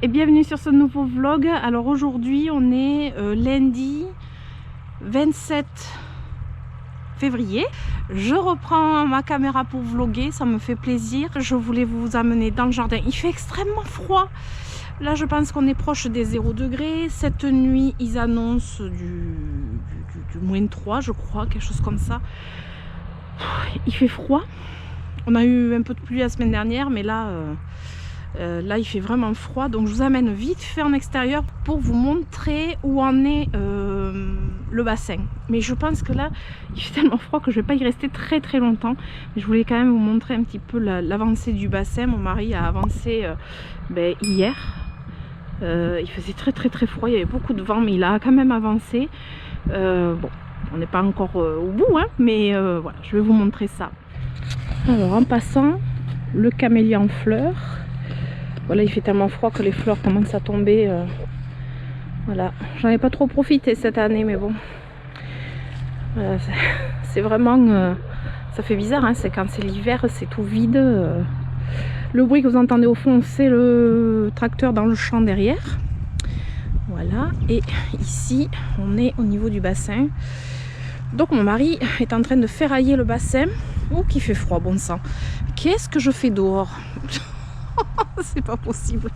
et bienvenue sur ce nouveau vlog. Alors aujourd'hui on est lundi 27 février. Je reprends ma caméra pour vlogger, ça me fait plaisir. Je voulais vous amener dans le jardin. Il fait extrêmement froid. Là je pense qu'on est proche des 0 degrés. Cette nuit ils annoncent du moins 3 je crois, quelque chose comme ça. Il fait froid. On a eu un peu de pluie la semaine dernière, mais là il fait vraiment froid. Donc je vous amène vite fait en extérieur pour vous montrer où en est le bassin. Mais je pense que là il fait tellement froid que je vais pas y rester très longtemps. Mais je voulais quand même vous montrer un petit peu l'avancée du bassin. Mon mari a avancé hier. Il faisait très froid, il y avait beaucoup de vent, mais il a quand même avancé. Bon, on n'est pas encore au bout, hein, mais voilà, je vais vous montrer ça. Alors en passant, le camélia en fleurs. Voilà, il fait tellement froid que les fleurs commencent à tomber. Voilà, j'en ai pas trop profité cette année, mais bon. Voilà, c'est vraiment... ça fait bizarre, hein, c'est quand c'est l'hiver, c'est tout vide. Le bruit que vous entendez au fond, c'est le tracteur dans le champ derrière. Voilà, et ici, on est au niveau du bassin. Donc mon mari est en train de ferrailler le bassin. Oh, qu'il fait froid, bon sang. Qu'est-ce que je fais dehors? C'est pas possible.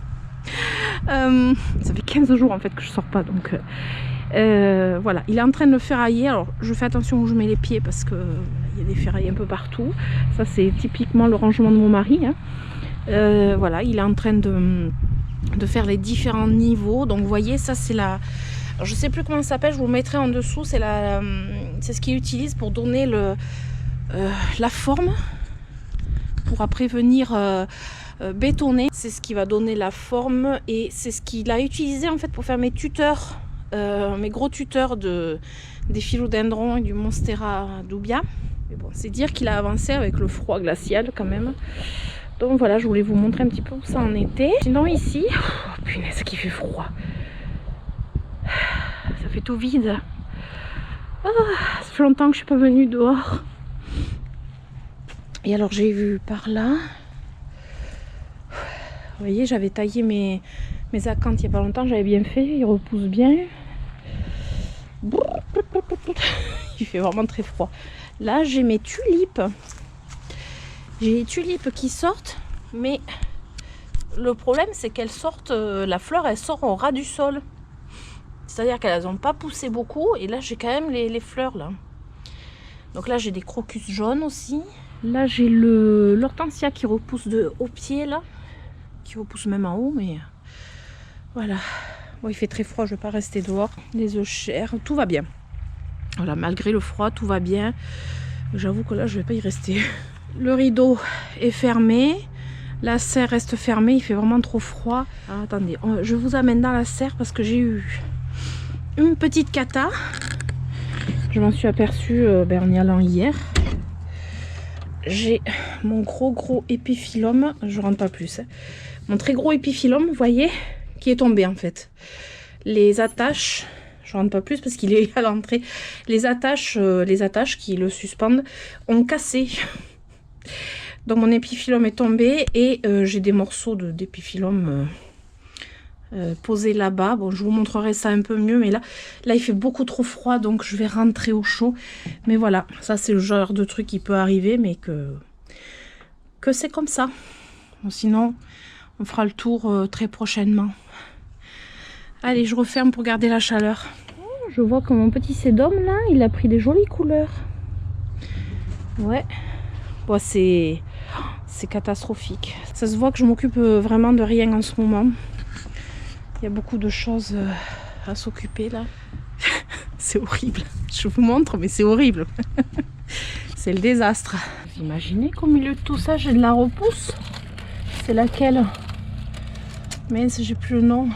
Ça fait 15 jours en fait que je sors pas, donc voilà, il est en train de le ferrailler. Alors je fais attention où je mets les pieds parce que il y a des ferrailles un peu partout. Ça c'est typiquement le rangement de mon mari, hein. Voilà, il est en train de faire les différents niveaux. Donc vous voyez, ça c'est la... Alors, je sais plus comment ça s'appelle, je vous le mettrai en dessous. C'est ce qu'il utilise pour donner la forme, pour après venir bétonner. C'est ce qui va donner la forme et c'est ce qu'il a utilisé en fait pour faire mes tuteurs, mes gros tuteurs des philodendrons et du Monstera dubia. Mais bon, c'est dire qu'il a avancé avec le froid glacial quand même. Donc voilà, je voulais vous montrer un petit peu où ça en était. Sinon ici, oh, punaise qu'il fait froid. Ça fait tout vide. Oh, ça fait longtemps que je suis pas venue dehors. Et alors j'ai vu par là. Vous voyez, j'avais taillé mes acanthes il n'y a pas longtemps, j'avais bien fait, ils repoussent bien. Il fait vraiment très froid. Là j'ai mes tulipes. J'ai les tulipes qui sortent, mais le problème c'est qu'elles sortent, la fleur elle sort au ras du sol. C'est-à-dire qu'elles n'ont pas poussé beaucoup, et là j'ai quand même les fleurs là. Donc là j'ai des crocus jaunes aussi. Là j'ai l'hortensia qui repousse au pied là, qui repousse même en haut, mais voilà. Bon, il fait très froid, je ne vais pas rester dehors. Les œufs chers, tout va bien. Voilà, malgré le froid, tout va bien. J'avoue que là je ne vais pas y rester. Le rideau est fermé, la serre reste fermée, il fait vraiment trop froid. Alors, attendez, je vous amène dans la serre parce que j'ai eu une petite cata. Je m'en suis aperçue en y allant hier. J'ai mon gros épiphyllum, je rentre pas plus, hein. Mon très gros épiphyllum, vous voyez, qui est tombé en fait. Les attaches, je rentre pas plus parce qu'il est à l'entrée. Les attaches qui le suspendent ont cassé. Donc mon épiphyllum est tombé et j'ai des morceaux d'épiphyllum posés là-bas. Bon, je vous montrerai ça un peu mieux, mais là il fait beaucoup trop froid, donc je vais rentrer au chaud. Mais voilà, ça c'est le genre de truc qui peut arriver, mais que c'est comme ça. Bon, sinon, on fera le tour très prochainement. Allez, je referme pour garder la chaleur. Oh, je vois que mon petit sédum là, il a pris des jolies couleurs. Ouais. Bon, c'est catastrophique. Ça se voit que je m'occupe vraiment de rien en ce moment. Il y a beaucoup de choses à s'occuper là. C'est horrible. Je vous montre, mais c'est horrible. C'est le désastre. Vous imaginez qu'au milieu de tout ça, j'ai de la repousse. C'est laquelle? Mince, j'ai plus le nom.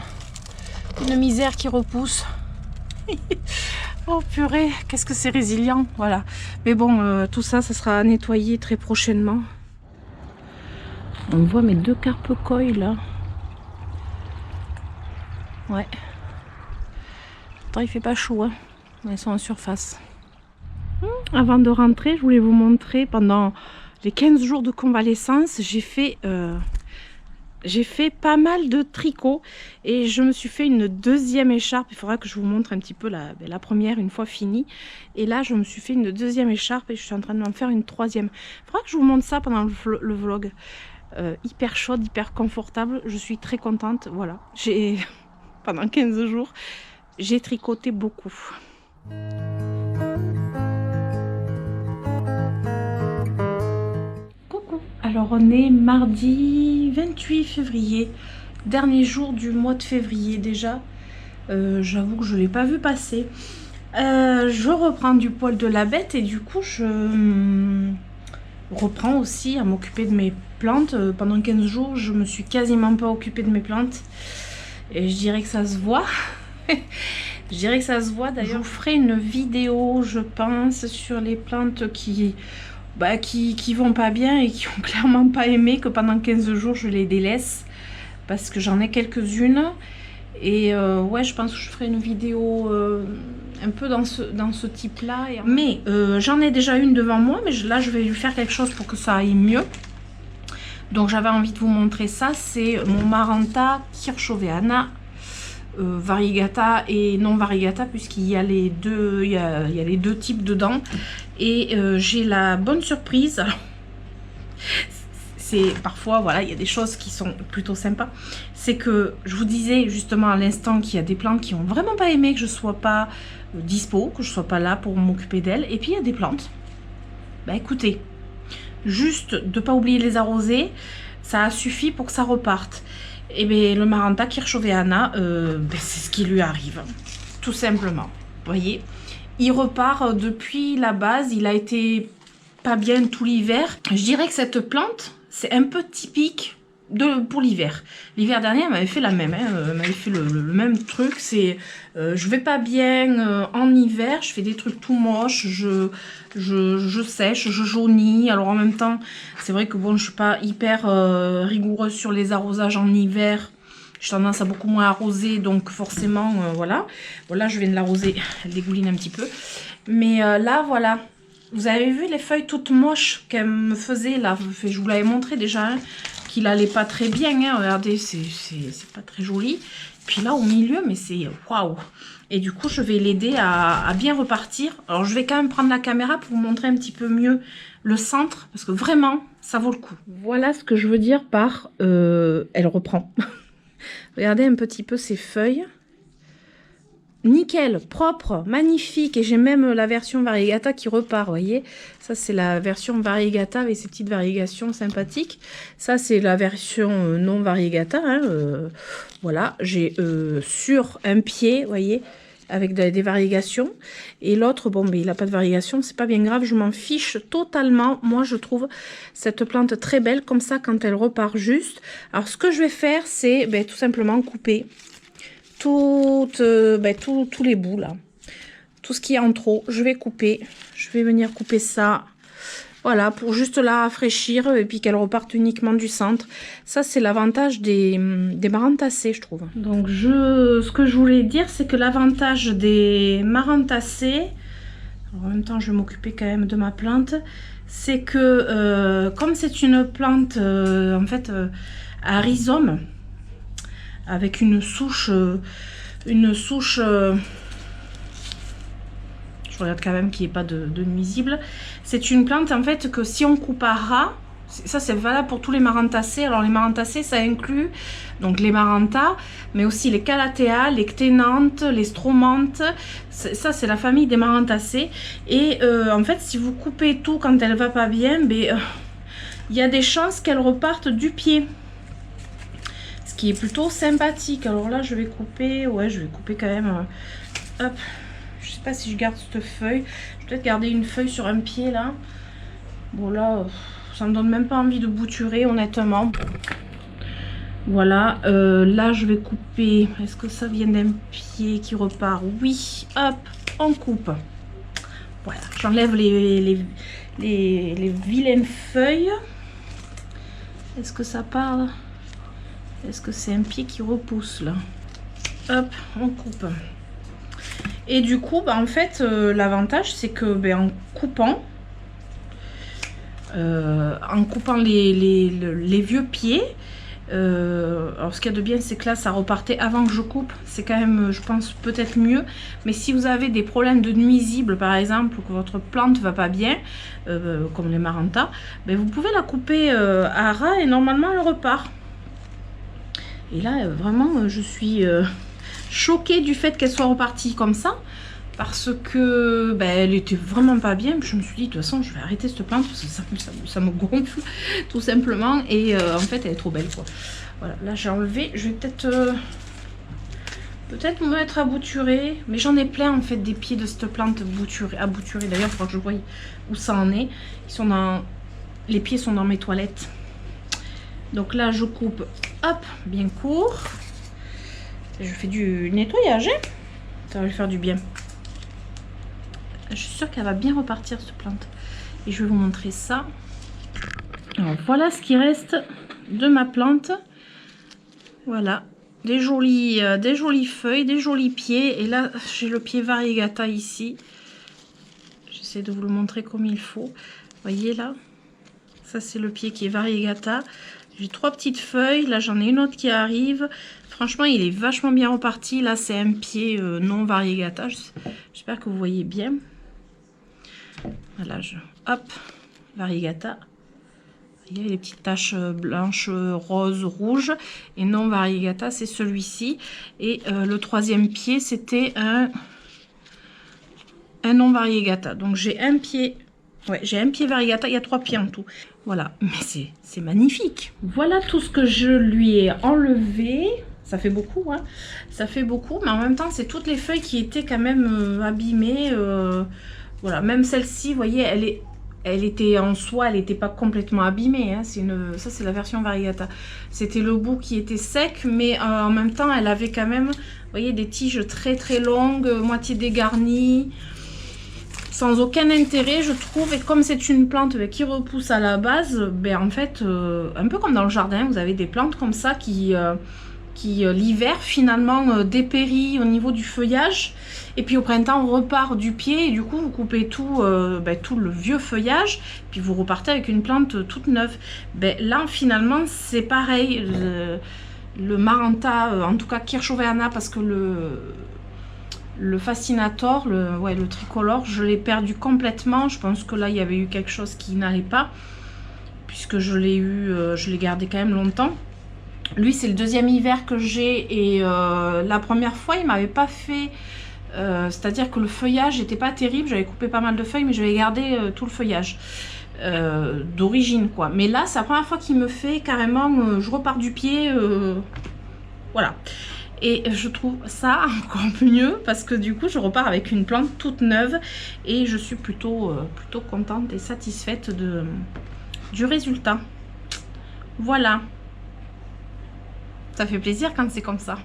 Une misère qui repousse. Oh purée, qu'est-ce que c'est résilient, voilà. Mais bon, tout ça, ça sera nettoyé très prochainement. On voit mes 2 carpe-koi là. Ouais. Pourtant, il fait pas chaud, hein. Elles sont en surface. Avant de rentrer, je voulais vous montrer, pendant les 15 jours de convalescence, j'ai fait J'ai fait pas mal de tricot et je me suis fait une deuxième écharpe. Il faudra que je vous montre un petit peu la première une fois finie. Et là, je me suis fait une deuxième écharpe et je suis en train de m'en faire une troisième. Il faudra que je vous montre ça pendant le vlog. Hyper chaude, hyper confortable. Je suis très contente. Voilà, j'ai pendant 15 jours, j'ai tricoté beaucoup. Alors on est mardi 28 février, dernier jour du mois de février déjà. J'avoue que je ne l'ai pas vu passer. Je reprends du poil de la bête et du coup je reprends aussi à m'occuper de mes plantes. Pendant 15 jours je me suis quasiment pas occupée de mes plantes et je dirais que ça se voit. Je dirais que ça se voit. D'ailleurs je vous ferai une vidéo je pense sur les plantes qui vont pas bien et qui ont clairement pas aimé que pendant 15 jours je les délaisse parce que j'en ai quelques-unes et ouais je pense que je ferai une vidéo un peu dans ce type là mais j'en ai déjà une devant moi mais là je vais lui faire quelque chose pour que ça aille mieux. Donc j'avais envie de vous montrer ça, c'est mon Maranta Kirchoveana variegata et non variegata puisqu'il y a les deux, il y a les deux types dedans et j'ai la bonne surprise. Alors, c'est parfois voilà il y a des choses qui sont plutôt sympas, c'est que je vous disais justement à l'instant qu'il y a des plantes qui ont vraiment pas aimé que je sois pas dispo, que je sois pas là pour m'occuper d'elles, et puis il y a des plantes, bah écoutez, juste de pas oublier de les arroser, ça a suffi pour que ça reparte. Et bien le Maranta Kirchoveana, c'est ce qui lui arrive, tout simplement. Vous voyez, il repart depuis la base, il a été pas bien tout l'hiver. Je dirais que cette plante, c'est un peu typique pour l'hiver. L'hiver dernier, elle m'avait fait la même, hein, elle m'avait fait le même truc. C'est, je vais pas bien en hiver, je fais des trucs tout moches, je sèche, je jaunis. Alors en même temps, c'est vrai que bon, je suis pas hyper rigoureuse sur les arrosages en hiver. J'ai tendance à beaucoup moins arroser, donc forcément, voilà. Voilà, je viens de l'arroser, elle dégouline un petit peu. Mais là, voilà. Vous avez vu les feuilles toutes moches qu'elle me faisait là. Je vous l'avais montré déjà, hein, qu'il allait pas très bien. Hein. Regardez, c'est pas très joli. Puis là, au milieu, mais c'est waouh. Et du coup, je vais l'aider à bien repartir. Alors, je vais quand même prendre la caméra pour vous montrer un petit peu mieux le centre. Parce que vraiment, ça vaut le coup. Voilà ce que je veux dire par elle reprend. Regardez un petit peu ces feuilles. Nickel, propre, magnifique. Et j'ai même la version variegata qui repart, vous voyez. Ça, c'est la version variegata avec ses petites variégations sympathiques. Ça, c'est la version non variegata. Hein, voilà, j'ai sur un pied, vous voyez, avec des variégations. Et l'autre, bon, mais il n'a pas de variégation, c'est pas bien grave, je m'en fiche totalement. Moi, je trouve cette plante très belle, comme ça, quand elle repart juste. Alors, ce que je vais faire, c'est tout simplement couper tous les bouts là, tout ce qui est en trop, je vais couper, je vais venir couper ça, voilà, pour juste la rafraîchir et puis qu'elle reparte uniquement du centre. Ça, c'est l'avantage des marantacées, je trouve. Donc ce que je voulais dire, c'est que l'avantage des marantacées, en même temps je vais m'occuper quand même de ma plante, c'est que comme c'est une plante en fait à rhizome, avec une souche, je regarde quand même qu'il n'y ait pas de nuisible. C'est une plante en fait que si on coupe à ras, ça c'est valable pour tous les marantacées. Alors les marantacées, ça inclut donc les marantas, mais aussi les calathea, les cténanthes, les stromantes. Ça c'est la famille des marantacées. Et en fait, si vous coupez tout quand elle va pas bien, il y a des chances qu'elle reparte du pied. Qui est plutôt sympathique. Alors là je vais couper, ouais je vais couper quand même, hop, je sais pas si je garde cette feuille, je vais peut-être garder une feuille sur un pied là. Bon là ça me donne même pas envie de bouturer honnêtement. Voilà, là je vais couper, est-ce que ça vient d'un pied qui repart? Oui, hop, on coupe. Voilà, j'enlève les vilaines feuilles. Est-ce que ça part? Est-ce que c'est un pied qui repousse là? Hop, on coupe. Et du coup, en fait, l'avantage, c'est que en coupant les vieux pieds, Alors ce qu'il y a de bien, c'est que là ça repartait avant que je coupe, c'est quand même, je pense, peut-être mieux. Mais si vous avez des problèmes de nuisibles par exemple, ou que votre plante va pas bien, comme les Maranta, ben, vous pouvez la couper à ras et normalement elle repart. Et là vraiment je suis choquée du fait qu'elle soit repartie comme ça, parce que ben, elle était vraiment pas bien. Puis je me suis dit, de toute façon je vais arrêter cette plante parce que ça me gonfle tout simplement. Et en fait elle est trop belle quoi. Voilà, là j'ai enlevé, je vais peut-être me mettre à bouturer, mais j'en ai plein en fait des pieds de cette plante à bouturer. D'ailleurs il faudra que je voie où ça en est. Ils sont dans, les pieds sont dans mes toilettes. Donc là je coupe, hop, bien court. Je fais du nettoyage, hein. Ça va lui faire du bien. Je suis sûre qu'elle va bien repartir cette plante. Et je vais vous montrer ça. Alors voilà ce qui reste de ma plante. Voilà, des jolies feuilles, des jolis pieds. Et là j'ai le pied variegata ici. J'essaie de vous le montrer comme il faut. Vous voyez là, ça c'est le pied qui est variegata. J'ai 3 petites feuilles. Là j'en ai une autre qui arrive. Franchement il est vachement bien reparti. Là c'est un pied non variegata. J'espère que vous voyez bien. Voilà, hop, variegata. Il y a les petites taches blanches, roses, rouges. Et non variegata, c'est celui-ci. Et le 3e pied, c'était un non variegata. Donc j'ai un pied, ouais, j'ai un pied variegata. Il y a 3 pieds en tout. Voilà, mais c'est magnifique. Voilà tout ce que je lui ai enlevé. Ça fait beaucoup, hein. Ça fait beaucoup, mais en même temps, c'est toutes les feuilles qui étaient quand même abîmées. Voilà, même celle-ci, vous voyez, elle était en soi, elle n'était pas complètement abîmée. Hein. Ça, c'est la version variegata. C'était le bout qui était sec, mais en même temps, elle avait quand même, vous voyez, des tiges très très longues, moitié dégarnies, sans aucun intérêt, je trouve. Et comme c'est une plante qui repousse à la base, ben en fait, un peu comme dans le jardin, vous avez des plantes comme ça qui l'hiver finalement dépérit au niveau du feuillage, et puis au printemps on repart du pied, et du coup vous coupez tout, tout le vieux feuillage, puis vous repartez avec une plante toute neuve. Ben, là finalement c'est pareil, le Maranta, en tout cas Kirchoveana, parce que le Fascinator, le tricolore, je l'ai perdu complètement. Je pense que là il y avait eu quelque chose qui n'allait pas, puisque je l'ai gardé quand même longtemps. Lui c'est le 2e hiver que j'ai, et la première fois il m'avait pas fait, c'est-à-dire que le feuillage n'était pas terrible, j'avais coupé pas mal de feuilles, mais j'avais gardé tout le feuillage d'origine quoi. Mais là c'est la première fois qu'il me fait carrément, je repars du pied, voilà. Et je trouve ça encore mieux, parce que du coup je repars avec une plante toute neuve, et je suis plutôt contente et satisfaite du résultat. Voilà. Ça fait plaisir quand c'est comme ça.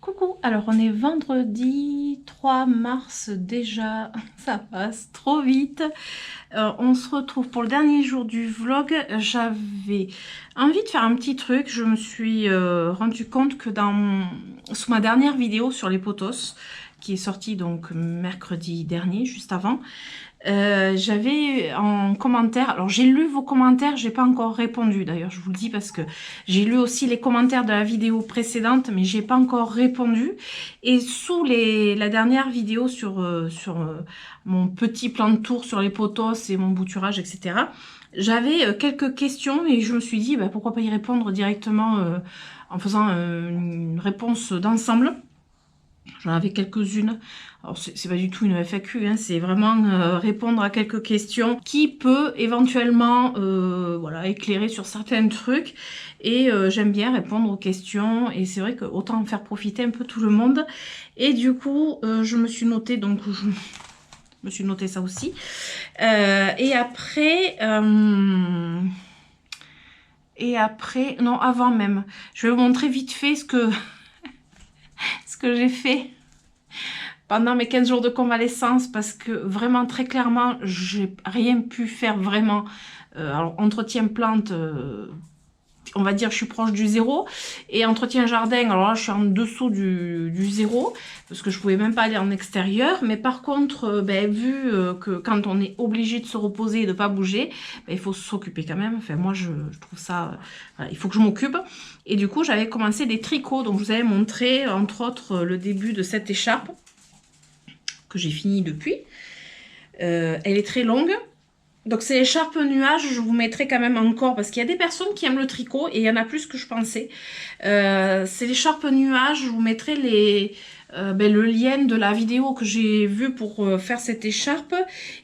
Coucou, alors on est vendredi 3 mars déjà, ça passe trop vite. On se retrouve pour le dernier jour du vlog. J'avais envie de faire un petit truc. Je me suis rendu compte que sous ma dernière vidéo sur les pothos, qui est sortie donc mercredi dernier, juste avant, j'avais en commentaire, alors j'ai lu vos commentaires, j'ai pas encore répondu d'ailleurs, je vous le dis, parce que j'ai lu aussi les commentaires de la vidéo précédente, mais j'ai pas encore répondu. Et sous la dernière vidéo sur mon petit plan de tour sur les pothos et mon bouturage, etc., j'avais quelques questions, et je me suis dit pourquoi pas y répondre directement en faisant une réponse d'ensemble. J'en avais quelques-unes. Alors c'est pas du tout une FAQ, hein, c'est vraiment répondre à quelques questions qui peut éventuellement voilà, éclairer sur certains trucs. Et j'aime bien répondre aux questions, et c'est vrai que autant en faire profiter un peu tout le monde. Et du coup je me suis noté, donc je me suis noté ça aussi. Et après, non, avant même, je vais vous montrer vite fait ce que j'ai fait pendant mes 15 jours de convalescence, parce que vraiment très clairement j'ai rien pu faire vraiment. Alors entretien plante, on va dire, je suis proche du 0. Et entretien jardin, alors là, je suis en dessous du 0, parce que je pouvais même pas aller en extérieur. Mais par contre, vu que quand on est obligé de se reposer et de pas bouger, il faut s'occuper quand même. Enfin, moi, je trouve ça... voilà, il faut que je m'occupe. Et du coup, j'avais commencé des tricots. Donc, je vous avais montré, entre autres, le début de cette écharpe, que j'ai fini depuis. Elle est très longue. Donc c'est l'écharpe nuage, je vous mettrai quand même encore, parce qu'il y a des personnes qui aiment le tricot, et il y en a plus que je pensais. C'est l'écharpe nuage, je vous mettrai le lien de la vidéo que j'ai vue pour faire cette écharpe.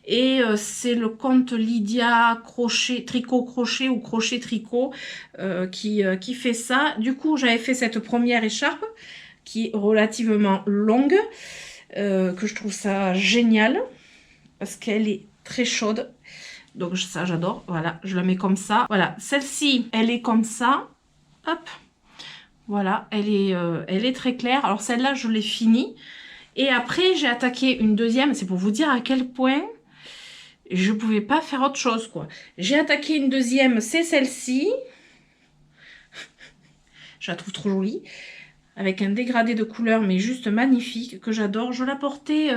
Et c'est le compte Lydia Crochet, Tricot Crochet ou Crochet Tricot qui fait ça. Du coup, j'avais fait cette première écharpe, qui est relativement longue, que je trouve ça génial, parce qu'elle est très chaude. Donc ça j'adore, voilà, je la mets comme ça. Voilà, celle-ci, elle est comme ça. Hop, voilà, elle est très claire. Alors celle-là, je l'ai finie. Et après, j'ai attaqué une deuxième. C'est pour vous dire à quel point je pouvais pas faire autre chose, quoi. J'ai attaqué une deuxième, c'est celle-ci. Je la trouve trop jolie. Avec un dégradé de couleur, mais juste magnifique, que j'adore. Je la portais...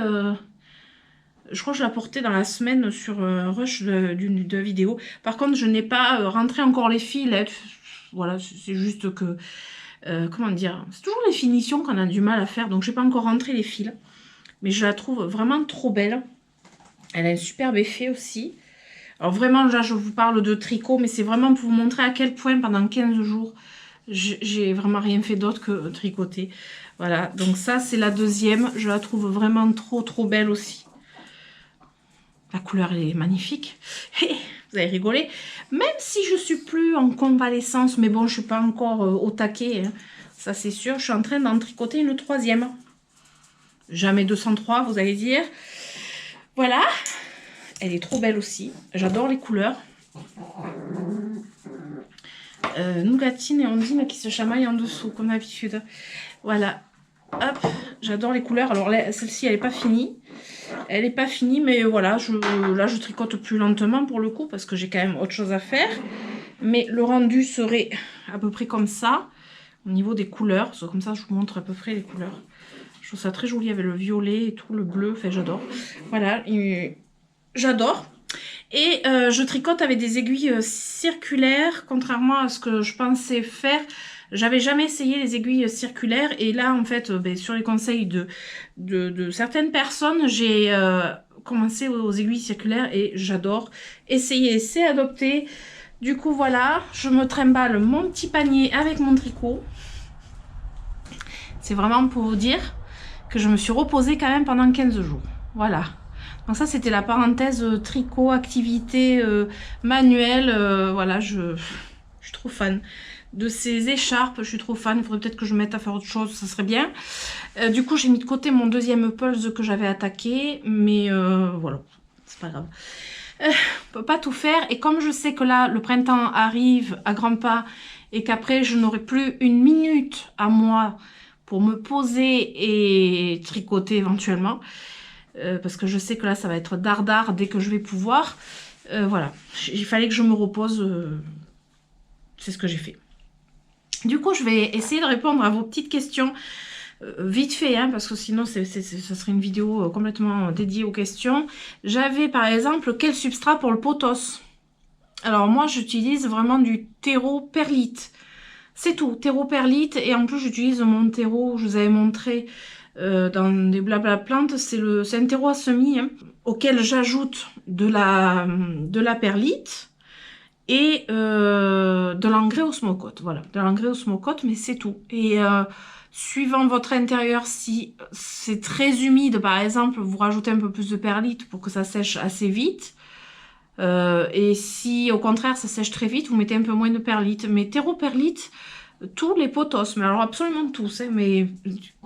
je crois que je la portais dans la semaine sur Rush de vidéo. Par contre, je n'ai pas rentré encore les fils. Voilà, c'est juste que... comment dire? C'est toujours les finitions qu'on a du mal à faire. Donc, je n'ai pas encore rentré les fils. Mais je la trouve vraiment trop belle. Elle a un superbe effet aussi. Alors, vraiment, là, je vous parle de tricot. Mais c'est vraiment pour vous montrer à quel point, pendant 15 jours, j'ai vraiment rien fait d'autre que tricoter. Voilà, donc ça, c'est la deuxième. Je la trouve vraiment trop belle aussi. La couleur, elle est magnifique. Vous avez rigolé. Même si je suis plus en convalescence, mais bon, je suis pas encore au taquet. Hein. Ça, c'est sûr. Je suis en train d'en tricoter une troisième. Jamais 203, vous allez dire. Voilà. Elle est trop belle aussi. J'adore les couleurs. Nougatine et Ondine qui se chamaillent en dessous, comme d'habitude. Voilà. Hop. J'adore les couleurs. Alors, celle-ci, elle n'est pas finie. Elle n'est pas finie, mais voilà, là je tricote plus lentement pour le coup, parce que j'ai quand même autre chose à faire. Mais le rendu serait à peu près comme ça, au niveau des couleurs. Comme ça, je vous montre à peu près les couleurs. Je trouve ça très joli avec le violet et tout, le bleu, enfin j'adore. Voilà, j'adore. Et je tricote avec des aiguilles circulaires, contrairement à ce que je pensais faire. J'avais jamais essayé les aiguilles circulaires et là en fait sur les conseils de certaines personnes j'ai commencé aux aiguilles circulaires et j'adore essayer, c'est adopté. Du coup voilà, je me trimballe mon petit panier avec mon tricot. C'est vraiment pour vous dire que je me suis reposée quand même pendant 15 jours. Voilà. Donc ça c'était la parenthèse tricot, activité manuelle. Voilà, je suis trop fan de ces écharpes, je suis trop fan. Il faudrait peut-être que je me mette à faire autre chose, ça serait bien. Du coup, j'ai mis de côté mon deuxième pulse que j'avais attaqué, mais voilà, c'est pas grave. On peut pas tout faire, et comme je sais que là, le printemps arrive à grands pas, et qu'après, je n'aurai plus une minute à moi pour me poser et tricoter éventuellement, parce que je sais que là, ça va être dardard dès que je vais pouvoir. Voilà, il fallait que je me repose, c'est ce que j'ai fait. Du coup, je vais essayer de répondre à vos petites questions vite fait, hein, parce que sinon, ça serait une vidéo complètement dédiée aux questions. J'avais par exemple, quel substrat pour le potos? Alors moi, j'utilise vraiment du terreau perlite. C'est tout, terreau perlite. Et en plus, j'utilise mon terreau, je vous avais montré dans des blabla plantes. C'est un terreau à semis hein, auquel j'ajoute de la perlite. Et de l'engrais osmocote, voilà, de l'engrais osmocote, mais c'est tout. Et suivant votre intérieur, si c'est très humide, par exemple, vous rajoutez un peu plus de perlite pour que ça sèche assez vite. Et si au contraire ça sèche très vite, vous mettez un peu moins de perlite. Mais terreau perlite, tous les potos, mais alors absolument tous, hein, mais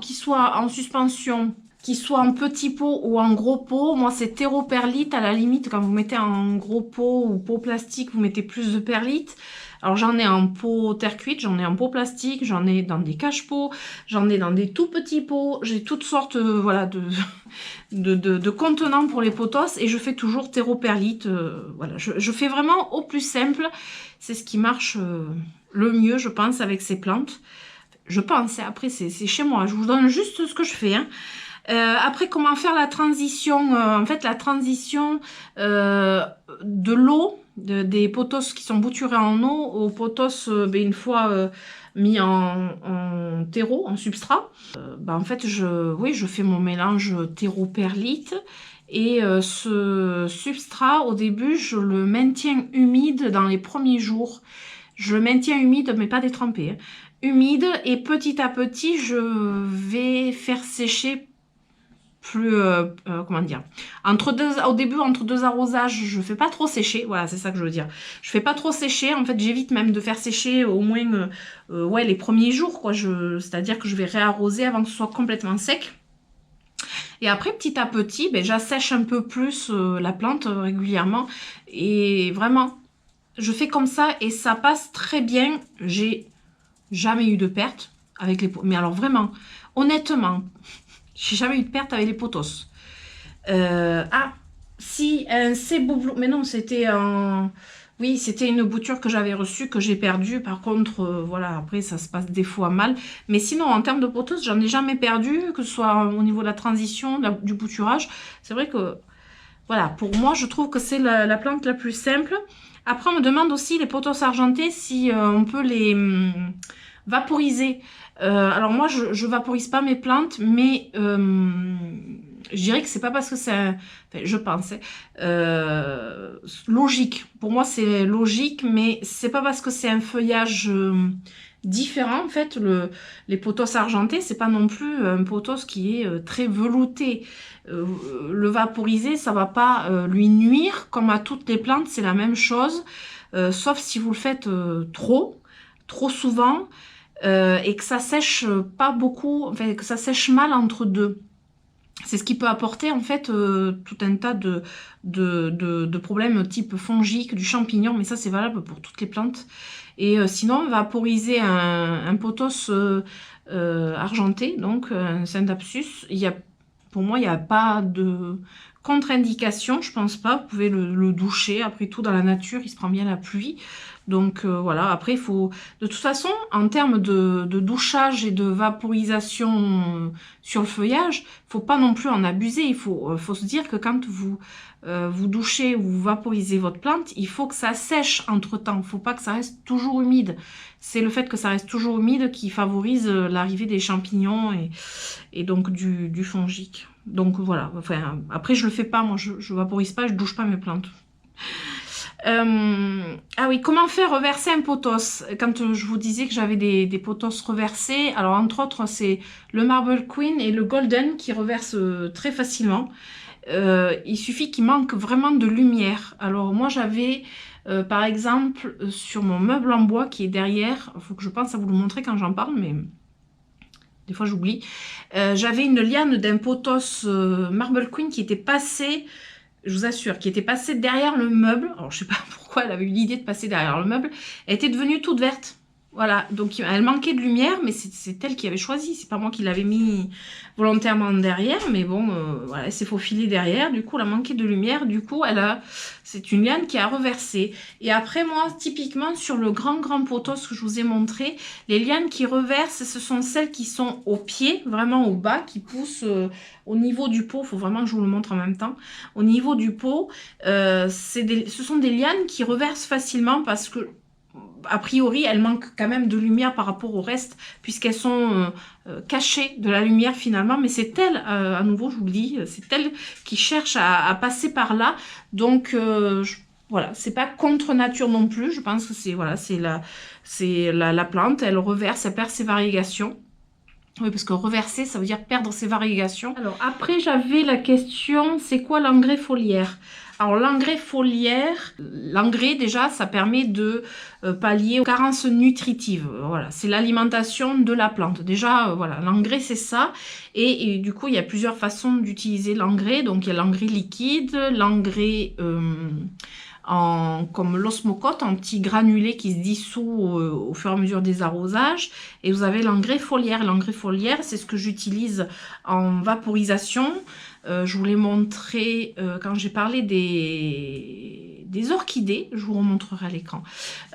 qu'ils soient en suspension qu'il soit en petit pot ou en gros pot, moi c'est terreau-perlite. À la limite, quand vous mettez en gros pot ou pot plastique, vous mettez plus de perlite. Alors j'en ai en pot terre cuite, j'en ai en pot plastique, j'en ai dans des cache-pots, j'en ai dans des tout petits pots. J'ai toutes sortes voilà, de contenants pour les potos et je fais toujours terreau-perlite. Voilà, je fais vraiment au plus simple. C'est ce qui marche le mieux, je pense, avec ces plantes. Je pense, après c'est chez moi, je vous donne juste ce que je fais. Hein. Après, comment faire la transition en fait, la transition de l'eau, des potos qui sont bouturés en eau, aux potos, une fois mis en terreau, en substrat. En fait, je fais mon mélange terreau-perlite. Et ce substrat, au début, je le maintiens humide dans les premiers jours. Je le maintiens humide, mais pas détrempé. Hein. Humide, et petit à petit, je vais faire sécher plus, comment dire, au début, entre deux arrosages, je fais pas trop sécher, voilà, c'est ça que je veux dire. Je fais pas trop sécher, en fait, j'évite même de faire sécher au moins, ouais, les premiers jours, quoi. C'est-à-dire que je vais réarroser avant que ce soit complètement sec. Et après, petit à petit, j'assèche un peu plus la plante régulièrement. Et vraiment, je fais comme ça et ça passe très bien. J'ai jamais eu de perte avec les... Mais alors vraiment, honnêtement... J'ai jamais eu de perte avec les potos. Ah, si, un céboublou... Mais non, c'était un... Oui, c'était une bouture que j'avais reçue, que j'ai perdue. Par contre, voilà, après, ça se passe des fois mal. Mais sinon, en termes de potos, j'en ai jamais perdu, que ce soit au niveau de la transition, du bouturage. C'est vrai que, voilà, pour moi, je trouve que c'est la plante la plus simple. Après, on me demande aussi, les potos argentés, si on peut les vaporiser. Alors moi, je vaporise pas mes plantes, mais je dirais que c'est pas parce que c'est... Enfin, je pense, logique. Pour moi, c'est logique, mais c'est pas parce que c'est un feuillage différent. En fait, les potos argentés, c'est pas non plus un potos qui est très velouté. Le vaporiser, ça va pas lui nuire. Comme à toutes les plantes, c'est la même chose. Sauf si vous le faites trop souvent. Et que ça sèche pas beaucoup, enfin que ça sèche mal entre deux. C'est ce qui peut apporter en fait tout un tas de problèmes type fongique, du champignon, mais ça c'est valable pour toutes les plantes. Et sinon, vaporiser un potos argenté, donc un Scindapsus, pour moi il n'y a pas de contre-indication, je pense pas. Vous pouvez le doucher, après tout dans la nature, il se prend bien la pluie. Donc voilà, après il faut, de toute façon, en termes de douchage et de vaporisation sur le feuillage, il ne faut pas non plus en abuser. Il faut se dire que quand vous douchez ou vous vaporisez votre plante, il faut que ça sèche entre temps. Il ne faut pas que ça reste toujours humide. C'est le fait que ça reste toujours humide qui favorise l'arrivée des champignons et donc du fongique. Donc voilà, enfin, après je le fais pas, moi je vaporise pas, je douche pas mes plantes. Ah oui, comment faire reverser un potos? Quand je vous disais que j'avais des potos reversés, alors entre autres c'est le Marble Queen et le Golden qui reversent très facilement. Il suffit qu'il manque vraiment de lumière. Alors moi j'avais par exemple sur mon meuble en bois qui est derrière, il faut que je pense à vous le montrer quand j'en parle, mais des fois j'oublie. J'avais une liane d'un potos Marble Queen qui était passée, je vous assure, qui était passée derrière le meuble. Alors je sais pas pourquoi elle avait eu l'idée de passer derrière le meuble. Elle était devenue toute verte. Voilà, donc elle manquait de lumière, mais c'est elle qui avait choisi. C'est pas moi qui l'avais mis volontairement derrière, mais bon, voilà, elle s'est faufilée derrière. Du coup, elle a manqué de lumière. Du coup, c'est une liane qui a reversé. Et après, moi, typiquement, sur le grand potos que je vous ai montré, les lianes qui reversent, ce sont celles qui sont au pied, vraiment au bas, qui poussent au niveau du pot. Il faut vraiment que je vous le montre en même temps. Au niveau du pot, ce sont des lianes qui reversent facilement parce que a priori, elles manquent quand même de lumière par rapport au reste, puisqu'elles sont cachées de la lumière finalement. Mais c'est elles, à nouveau, je vous le dis, c'est elles qui cherchent à passer par là. Donc, voilà, c'est pas contre nature non plus. Je pense que c'est voilà, la plante, elle reverse, elle perd ses variegations. Oui, parce que reverser, ça veut dire perdre ses variegations. Alors après, j'avais la question, c'est quoi l'engrais foliaire? Alors l'engrais foliaire, l'engrais déjà ça permet de pallier aux carences nutritives. Voilà, c'est l'alimentation de la plante. Déjà voilà, l'engrais c'est ça. Et du coup il y a plusieurs façons d'utiliser l'engrais. Donc il y a l'engrais liquide, l'engrais comme l'osmocote, en petits granulés qui se dissout au fur et à mesure des arrosages. Et vous avez l'engrais foliaire. L'engrais foliaire, c'est ce que j'utilise en vaporisation. Je vous l'ai montré quand j'ai parlé des orchidées. Je vous remontrerai à l'écran.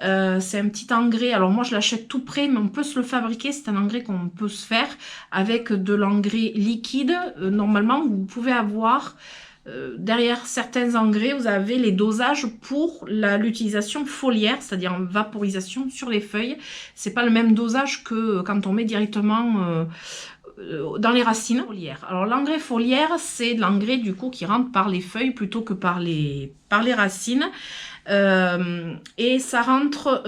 C'est un petit engrais. Alors moi, je l'achète tout prêt, mais on peut se le fabriquer. C'est un engrais qu'on peut se faire avec de l'engrais liquide. Normalement, vous pouvez avoir... derrière certains engrais, vous avez les dosages pour l'utilisation foliaire, c'est-à-dire en vaporisation sur les feuilles. C'est pas le même dosage que quand on met directement dans les racines foliaires. Alors l'engrais foliaire, c'est de l'engrais du coup qui rentre par les feuilles plutôt que par les racines. Et ça rentre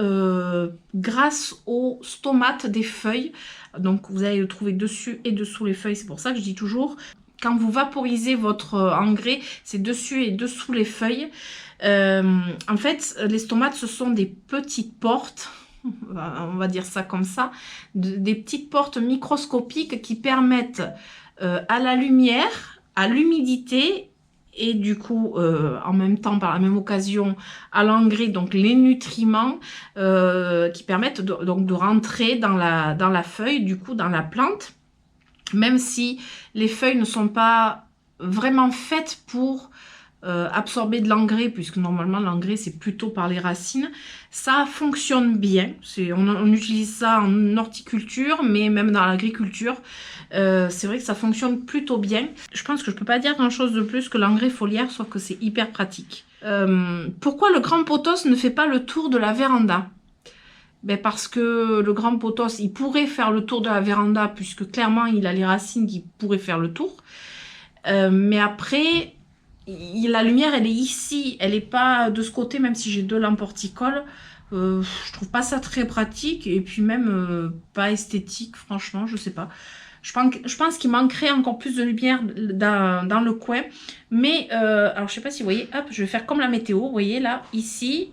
grâce aux stomates des feuilles. Donc vous allez le trouver dessus et dessous les feuilles. C'est pour ça que je dis toujours... Quand vous vaporisez votre engrais, c'est dessus et dessous les feuilles. En fait, les stomates, ce sont des petites portes, on va dire ça comme ça, des petites portes microscopiques qui permettent à la lumière, à l'humidité et du coup, en même temps, par la même occasion, à l'engrais, donc les nutriments qui permettent donc de rentrer dans la feuille, du coup, dans la plante. Même si les feuilles ne sont pas vraiment faites pour absorber de l'engrais, puisque normalement l'engrais c'est plutôt par les racines, ça fonctionne bien. On utilise ça en horticulture, mais même dans l'agriculture, c'est vrai que ça fonctionne plutôt bien. Je pense que je peux pas dire grand chose de plus que l'engrais foliaire, sauf que c'est hyper pratique. Pourquoi le grand pothos ne fait pas le tour de la véranda? Ben parce que le grand pothos, il pourrait faire le tour de la véranda, puisque clairement, il a les racines qui pourraient faire le tour. Mais après, la lumière, elle est ici, elle n'est pas de ce côté, même si j'ai 2 lampes horticoles. Je trouve pas ça très pratique, et puis même pas esthétique, franchement, je sais pas. Je pense qu'il manquerait encore plus de lumière dans le coin. Mais, alors je sais pas si vous voyez, hop, je vais faire comme la météo, vous voyez là, ici...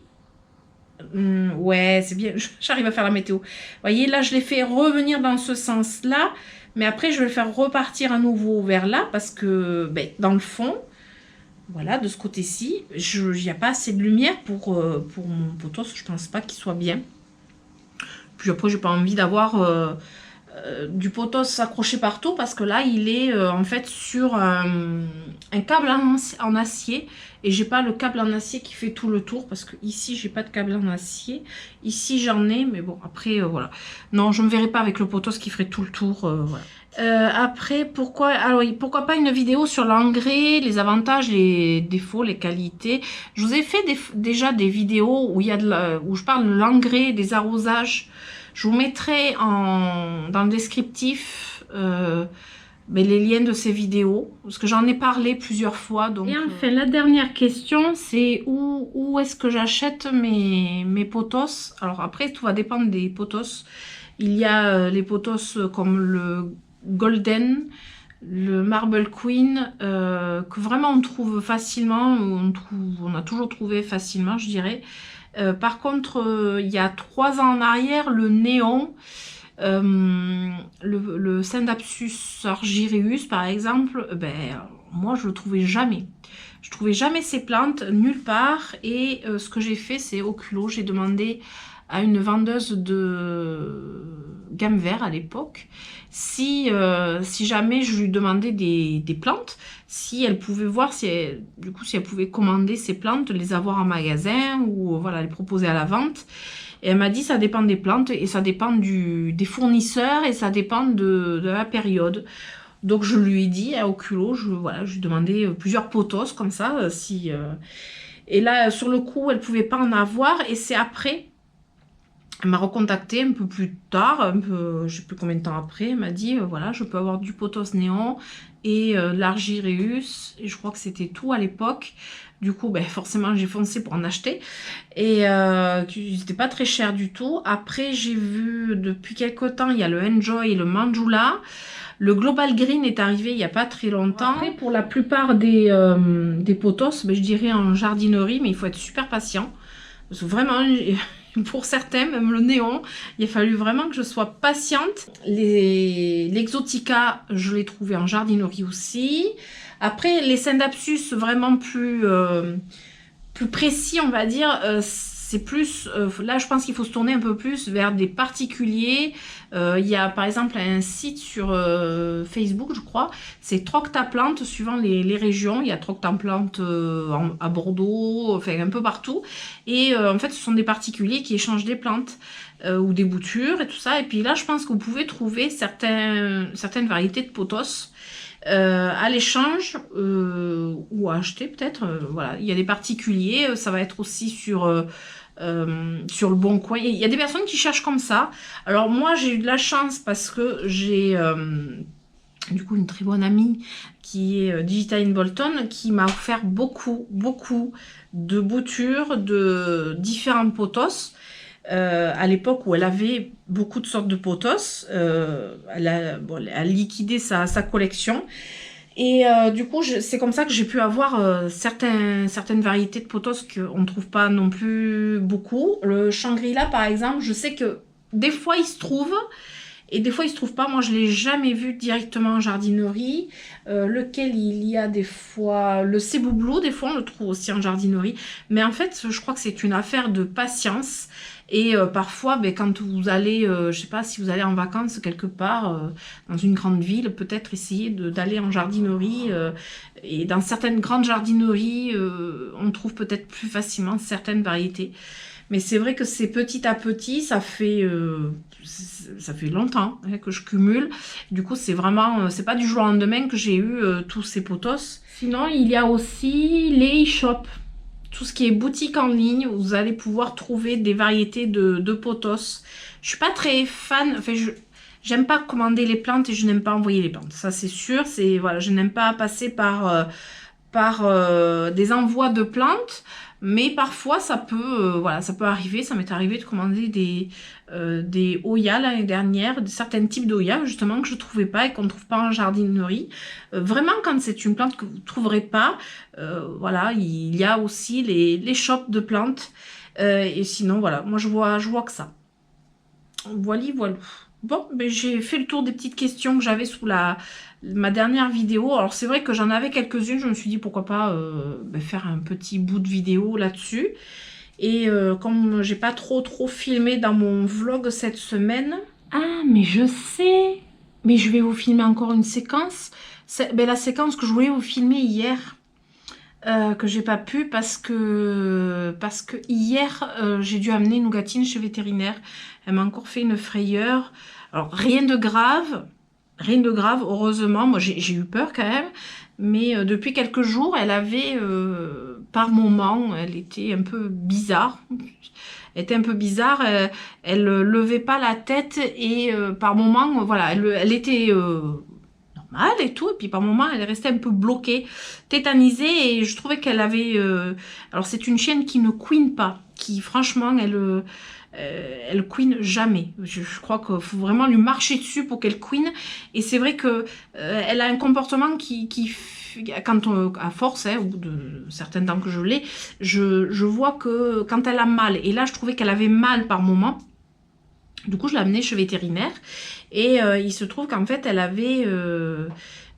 ouais, c'est bien, j'arrive à faire la météo. Vous voyez, là, je l'ai fait revenir dans ce sens-là, mais après, je vais le faire repartir à nouveau vers là, parce que, ben, dans le fond, voilà, de ce côté-ci, il n'y a pas assez de lumière pour mon pothos, je pense pas qu'il soit bien. Puis après, j'ai pas envie d'avoir du pothos accroché partout, parce que là, il est en fait sur un câble en acier. Et j'ai pas le câble en acier qui fait tout le tour, parce que ici j'ai pas de câble en acier. Ici j'en ai, mais bon après voilà. Non, je me verrai pas avec le pothos qui ferait tout le tour. Voilà. Après, pourquoi pas une vidéo sur l'engrais, les avantages, les défauts, les qualités. Je vous ai fait déjà des vidéos où où je parle de l'engrais, des arrosages. Je vous mettrai dans le descriptif mais les liens de ces vidéos, parce que j'en ai parlé plusieurs fois. Donc, et enfin, la dernière question, c'est où est-ce que j'achète mes pothos? Alors après, tout va dépendre des pothos. Il y a les pothos comme le Golden, le Marble Queen, que vraiment on trouve facilement, on a toujours trouvé facilement, je dirais. Par contre, il y a 3 ans en arrière, le Néon, le Scindapsus argyreus par exemple, ben moi je le trouvais jamais. Je trouvais jamais ces plantes nulle part, et ce que j'ai fait, c'est au culot, j'ai demandé à une vendeuse de gamme vert à l'époque si jamais je lui demandais des plantes, si elle pouvait voir si elle pouvait commander ces plantes, les avoir en magasin ou voilà, les proposer à la vente. Et elle m'a dit ça dépend des plantes et ça dépend des fournisseurs et ça dépend de la période. Donc je lui ai dit au culot, je lui demandais plusieurs pothos comme ça. Et là sur le coup elle pouvait pas en avoir, et c'est après, elle m'a recontacté un peu plus tard, je sais plus combien de temps après, elle m'a dit voilà, je peux avoir du pothos néon et l'argyreus, et je crois que c'était tout à l'époque. Du coup, ben, forcément, j'ai foncé pour en acheter. Et c'était pas très cher du tout. Après, j'ai vu, depuis quelques temps, il y a le Enjoy et le Manjula. Le Global Green est arrivé il n'y a pas très longtemps. Après, pour la plupart des pothos, ben, je dirais en jardinerie, mais il faut être super patient. Parce que vraiment, pour certains, même le néon, il a fallu vraiment que je sois patiente. L'Exotica, je l'ai trouvé en jardinerie aussi. Après, les Scindapsus vraiment plus précis, on va dire, c'est plus, là je pense qu'il faut se tourner un peu plus vers des particuliers. Il y a par exemple un site sur Facebook, je crois, c'est Troctaplante, suivant les régions. Il y a Troctaplante à Bordeaux, enfin un peu partout. Et en fait, ce sont des particuliers qui échangent des plantes ou des boutures et tout ça. Et puis là, je pense que vous pouvez trouver certaines variétés de pothos à l'échange ou à acheter peut-être. Voilà, il y a des particuliers, ça va être aussi sur le Bon Coin. Il y a des personnes qui cherchent comme ça. Alors moi j'ai eu de la chance parce que j'ai du coup une très bonne amie qui est Digital in Bolton, qui m'a offert beaucoup de boutures de différents pothos. À l'époque où elle avait beaucoup de sortes de pothos, elle a liquidé sa collection. Et du coup, c'est comme ça que j'ai pu avoir certaines variétés de pothos qu'on ne trouve pas non plus beaucoup. Le Shangri-La, par exemple, je sais que des fois, il se trouve, et des fois, il se trouve pas. Moi, je ne l'ai jamais vu directement en jardinerie. Lequel il y a des fois... Le Cebu Blue, des fois, on le trouve aussi en jardinerie. Mais en fait, je crois que c'est une affaire de patience. Et parfois, ben, quand vous allez, je sais pas, si vous allez en vacances quelque part dans une grande ville, peut-être essayer d'aller en jardinerie. Et dans certaines grandes jardineries, on trouve peut-être plus facilement certaines variétés. Mais c'est vrai que c'est petit à petit, ça fait longtemps que je cumule. Du coup, c'est vraiment, c'est pas du jour au lendemain que j'ai eu tous ces pothos. Sinon, il y a aussi les e-shops. Tout ce qui est boutique en ligne, vous allez pouvoir trouver des variétés de pothos. Je suis pas très fan, enfin j'aime pas commander les plantes et je n'aime pas envoyer les plantes. Ça c'est sûr, voilà, je n'aime pas passer par des envois de plantes. Mais parfois ça peut, voilà, ça peut arriver. Ça m'est arrivé de commander des Hoya l'année dernière, de certains types d'Hoya justement que je trouvais pas et qu'on ne trouve pas en jardinerie. Vraiment quand c'est une plante que vous ne trouverez pas, voilà, il y a aussi les shops de plantes. Et sinon voilà, moi je vois que ça. Voilà. Bon, ben, j'ai fait le tour des petites questions que j'avais sous ma dernière vidéo. Alors c'est vrai que j'en avais quelques-unes, je me suis dit pourquoi pas faire un petit bout de vidéo là-dessus. Et comme j'ai pas trop filmé dans mon vlog cette semaine... Ah, mais je sais! Mais je vais vous filmer encore une séquence. Ben, la séquence que je voulais vous filmer hier, que j'ai pas pu parce que hier, j'ai dû amener Nougatine chez vétérinaire. Elle m'a encore fait une frayeur. Alors, rien de grave, heureusement. Moi, j'ai eu peur quand même. Mais depuis quelques jours, elle avait, par moments, elle était un peu bizarre. Elle levait pas la tête et par moments, voilà, elle était normale et tout. Et puis par moments, elle restait un peu bloquée, tétanisée. Et je trouvais qu'elle avait... alors c'est une chienne qui ne couine pas, qui franchement, elle couine jamais. Je crois qu'il faut vraiment lui marcher dessus pour qu'elle couine. Et c'est vrai que elle a un comportement qui quand à force, au bout de certains temps que je l'ai, je vois que quand elle a mal, et là je trouvais qu'elle avait mal par moment, du coup je l'ai amenée chez vétérinaire, et il se trouve qu'en fait elle avait...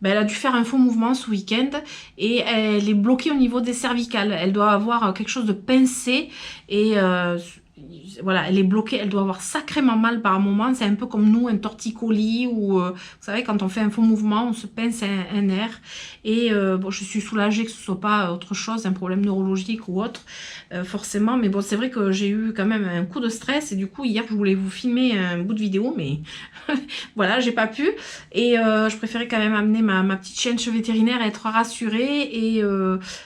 elle a dû faire un faux mouvement ce week-end et elle est bloquée au niveau des cervicales. Elle doit avoir quelque chose de pincé et voilà, elle est bloquée, elle doit avoir sacrément mal par moment. C'est un peu comme nous, un torticolis ou vous savez, quand on fait un faux mouvement, on se pince un nerf. Et bon, je suis soulagée que ce soit pas autre chose, un problème neurologique ou autre, forcément. Mais bon, c'est vrai que j'ai eu quand même un coup de stress et du coup, hier, je voulais vous filmer un bout de vidéo, mais voilà, j'ai pas pu. Et je préférais quand même amener ma petite chienne chez vétérinaire et être rassurée. Et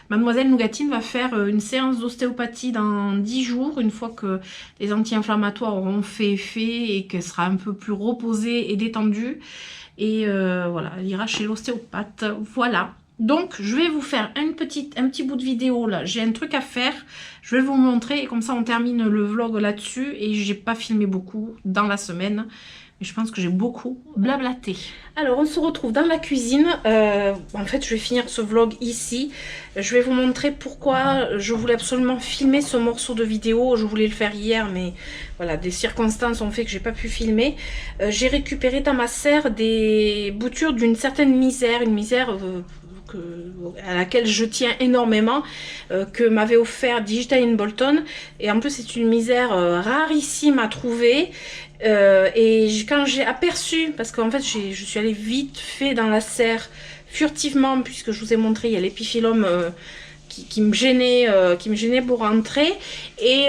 mademoiselle Nougatine va faire une séance d'ostéopathie dans 10 jours, une fois que les anti-inflammatoires auront fait effet et qu'elle sera un peu plus reposée et détendue. Et voilà, elle ira chez l'ostéopathe. Voilà. Donc, je vais vous faire un petit bout de vidéo là. J'ai un truc à faire. Je vais vous montrer et comme ça, on termine le vlog là-dessus. Et j'ai pas filmé beaucoup dans la semaine. Et je pense que j'ai beaucoup blablaté. Alors on se retrouve dans la cuisine. En fait je vais finir ce vlog ici. Je vais vous montrer pourquoi je voulais absolument filmer ce morceau de vidéo. Je voulais le faire hier mais voilà, des circonstances ont fait que j'ai pas pu filmer. J'ai récupéré dans ma serre des boutures d'une certaine misère. Une misère à laquelle je tiens énormément, que m'avait offert Digital in Bolton. Et en plus c'est une misère rarissime à trouver. Et quand j'ai aperçu, parce qu'en fait je suis allée vite fait dans la serre furtivement, puisque je vous ai montré il y a l'épiphyllum qui me gênait pour rentrer. Et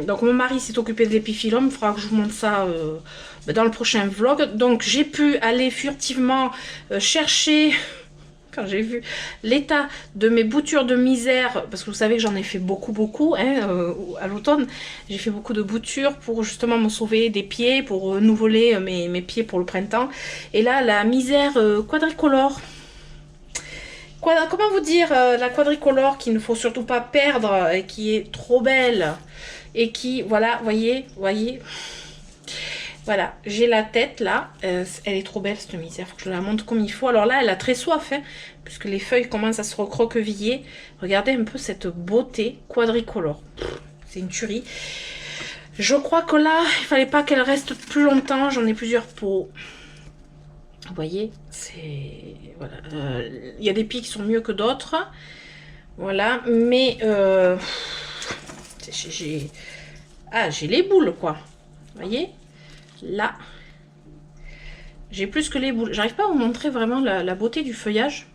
donc mon mari s'est occupé de l'épiphyllum, il faudra que je vous montre ça dans le prochain vlog. Donc j'ai pu aller furtivement chercher, quand j'ai vu l'état de mes boutures de misère, parce que vous savez que j'en ai fait beaucoup hein, à l'automne, j'ai fait beaucoup de boutures pour justement me sauver des pieds, pour renouveler mes pieds pour le printemps. Et là la misère quadricolore, comment vous dire, la quadricolore qu'il ne faut surtout pas perdre, et qui est trop belle, et qui, voilà, voyez, voilà, j'ai la tête là, elle est trop belle cette misère, faut que je la montre comme il faut. Alors là elle a très soif, hein, puisque les feuilles commencent à se recroqueviller. Regardez un peu cette beauté quadricolore, c'est une tuerie. Je crois que là, il fallait pas qu'elle reste plus longtemps, j'en ai plusieurs pots. Vous voyez, c'est... Voilà, il y a des pieds qui sont mieux que d'autres. Voilà, mais... j'ai les boules, quoi. Vous voyez, là, j'ai plus que les boules. J'arrive pas à vous montrer vraiment la beauté du feuillage.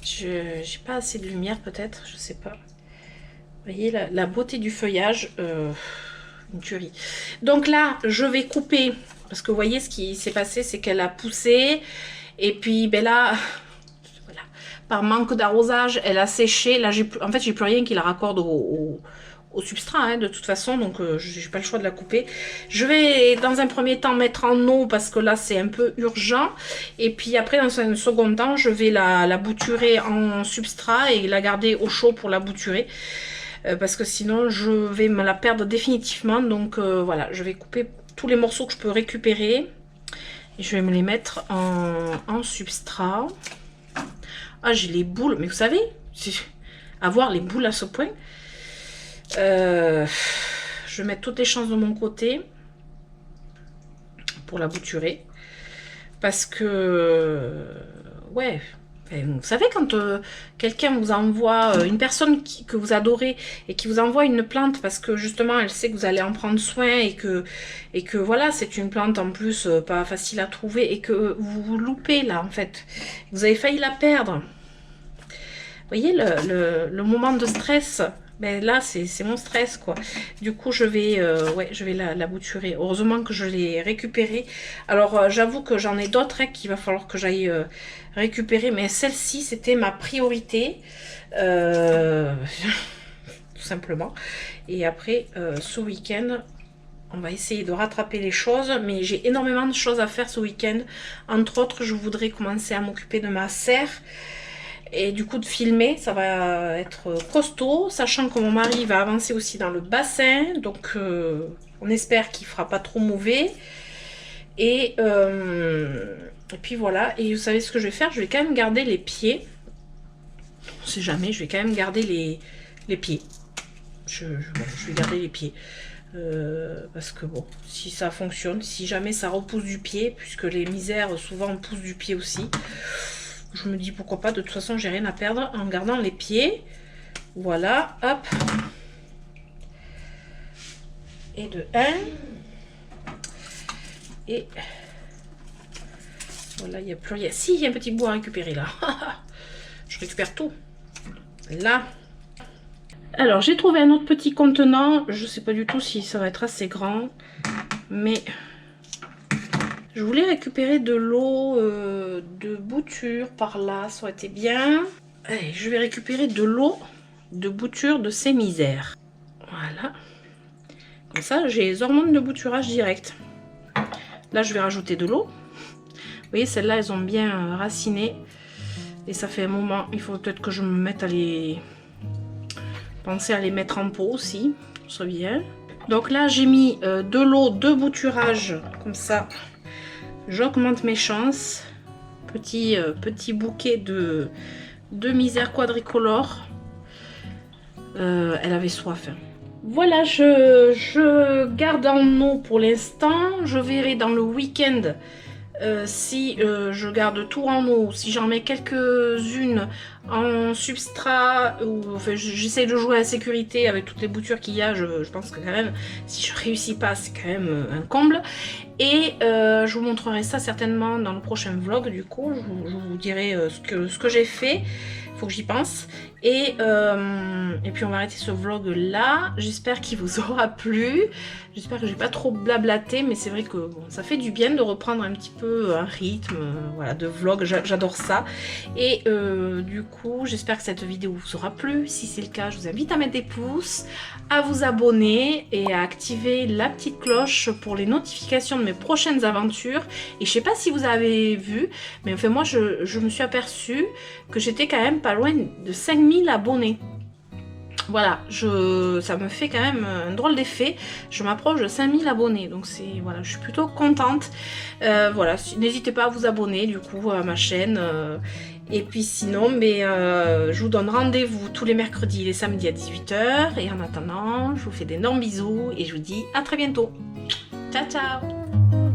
J'ai pas assez de lumière, peut-être, je sais pas. Vous voyez, la beauté du feuillage, une tuerie. Donc là, je vais couper... Parce que vous voyez, ce qui s'est passé, c'est qu'elle a poussé. Et puis, ben là, voilà, par manque d'arrosage, elle a séché. Là, en fait, j'ai plus rien qui la raccorde au substrat, hein, de toute façon. Donc, j'ai pas le choix de la couper. Je vais, dans un premier temps, mettre en eau, parce que là, c'est un peu urgent. Et puis après, dans un second temps, je vais la bouturer en substrat et la garder au chaud pour la bouturer. Parce que sinon, je vais me la perdre définitivement. Donc, voilà, je vais couper tous les morceaux que je peux récupérer et je vais me les mettre en substrat. Ah, j'ai les boules, mais vous savez, avoir les boules à ce point, je vais mettre toutes les chances de mon côté pour la bouturer, parce que ouais, vous savez, quand quelqu'un vous envoie, une personne que vous adorez et qui vous envoie une plante parce que justement elle sait que vous allez en prendre soin et que voilà, c'est une plante en plus pas facile à trouver et que vous vous loupez là en fait, vous avez failli la perdre. Vous voyez le moment de stress, ben là c'est mon stress quoi. Du coup je vais ouais, je vais la bouturer. Heureusement que je l'ai récupérée. Alors j'avoue que j'en ai d'autres hein, qu'il va falloir que j'aille récupérer, mais celle-ci c'était ma priorité, tout simplement. Et après ce week-end on va essayer de rattraper les choses, mais j'ai énormément de choses à faire ce week-end. Entre autres, je voudrais commencer à m'occuper de ma serre. Et du coup de filmer, ça va être costaud, sachant que mon mari va avancer aussi dans le bassin, donc on espère qu'il fera pas trop mauvais. Et puis voilà, et vous savez ce que je vais faire, je vais quand même garder les pieds. On sait jamais, je vais quand même garder les pieds. Je vais garder les pieds. Parce que bon, si ça fonctionne, si jamais ça repousse du pied, puisque les misères souvent poussent du pied aussi. Je me dis pourquoi pas, de toute façon j'ai rien à perdre en gardant les pieds. Voilà, hop. Et de 1. Et voilà, il n'y a plus rien. Si, il y a un petit bout à récupérer là. Je récupère tout. Là. Alors j'ai trouvé un autre petit contenant. Je sais pas du tout si ça va être assez grand. Mais... je voulais récupérer de l'eau de bouture par là, ça aurait été bien. Allez, je vais récupérer de l'eau de bouture de ces misères. Voilà. Comme ça, j'ai les hormones de bouturage direct. Là, je vais rajouter de l'eau. Vous voyez, celles-là, elles ont bien raciné. Et ça fait un moment. Il faut peut-être que je me mette à les... penser à les mettre en pot aussi. Ça serait bien. Donc là j'ai mis de l'eau, 2 bouturages, comme ça j'augmente mes chances. Petit bouquet de misère quadricolore. Elle avait soif. Hein. Voilà, je garde en eau pour l'instant. Je verrai dans le week-end si je garde tout en eau, si j'en mets quelques-unes en substrat, ou enfin, j'essaie de jouer à la sécurité avec toutes les boutures qu'il y a. Je pense que quand même, si je réussis pas, c'est quand même un comble. Et je vous montrerai ça certainement dans le prochain vlog. Du coup, je vous dirai ce que j'ai fait. Faut que j'y pense. Et puis on va arrêter ce vlog là. J'espère qu'il vous aura plu. J'espère que j'ai pas trop blablaté, mais c'est vrai que bon, ça fait du bien de reprendre un petit peu un rythme voilà, de vlog. J'adore ça. Et du coup, j'espère que cette vidéo vous aura plu. Si c'est le cas, je vous invite à mettre des pouces, à vous abonner et à activer la petite cloche pour les notifications de mes prochaines aventures. Et je sais pas si vous avez vu, mais enfin moi je me suis aperçue que j'étais quand même pas loin de 5000 abonnés. Voilà, ça me fait quand même un drôle d'effet. Je m'approche de 5000 abonnés, donc c'est voilà, je suis plutôt contente. Voilà, n'hésitez pas à vous abonner du coup à ma chaîne. Et puis sinon, mais, je vous donne rendez-vous tous les mercredis et les samedis à 18 h. Et en attendant, je vous fais d'énormes bisous et je vous dis à très bientôt. Ciao ciao.